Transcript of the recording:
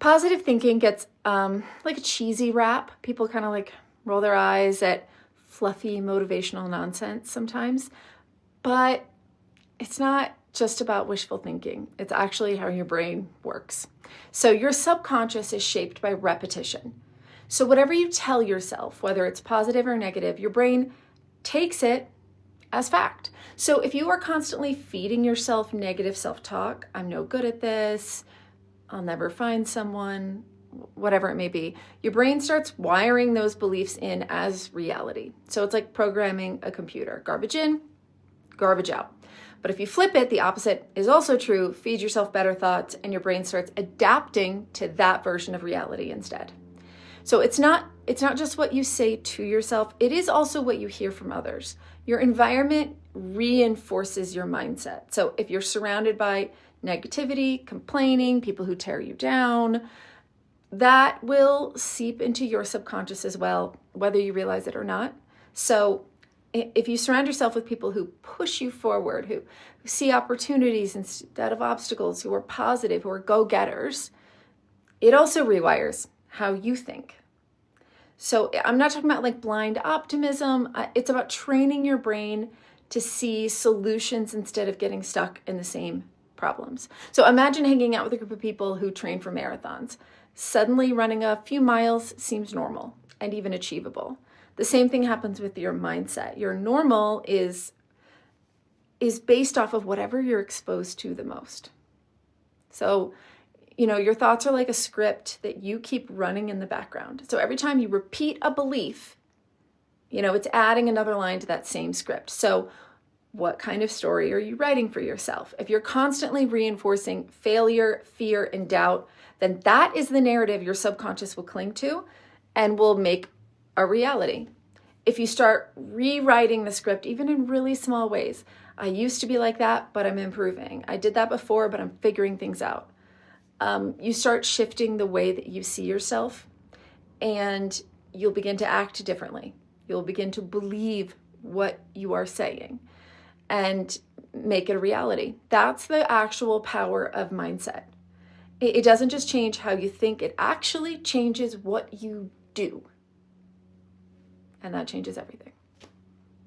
Positive thinking gets like a cheesy rap. People kind of like roll their eyes at fluffy motivational nonsense sometimes, but it's not just about wishful thinking. It's actually how your brain works. So your subconscious is shaped by repetition. So whatever you tell yourself, whether it's positive or negative, your brain takes it as fact. So if you are constantly feeding yourself negative self-talk, I'm no good at this, I'll never find someone, whatever it may be, your brain starts wiring those beliefs in as reality. So it's like programming a computer. Garbage in, garbage out. But if you flip it, the opposite is also true. Feed yourself better thoughts and your brain starts adapting to that version of reality instead. So it's not just what you say to yourself, it is also what you hear from others. Your environment reinforces your mindset. So if you're surrounded by negativity, complaining, people who tear you down, that will seep into your subconscious as well, whether you realize it or not. So if you surround yourself with people who push you forward, who see opportunities instead of obstacles, who are positive, who are go-getters, it also rewires how you think. So I'm not talking about like blind optimism. It's about training your brain to see solutions instead of getting stuck in the same problems. So imagine hanging out with a group of people who train for marathons. Suddenly running a few miles seems normal and even achievable. The same thing happens with your mindset. Your normal is based off of whatever you're exposed to the most. So, your thoughts are like a script that you keep running in the background. So every time you repeat a belief, it's adding another line to that same script. So what kind of story are you writing for yourself? If you're constantly reinforcing failure, fear, and doubt, then that is the narrative your subconscious will cling to and will make a reality. If you start rewriting the script, even in really small ways, I used to be like that, but I'm improving. I did that before, but I'm figuring things out. You start shifting the way that you see yourself and you'll begin to act differently. You'll begin to believe what you are saying and make it a reality. That's the actual power of mindset. It doesn't just change how you think, it actually changes what you do. And that changes everything.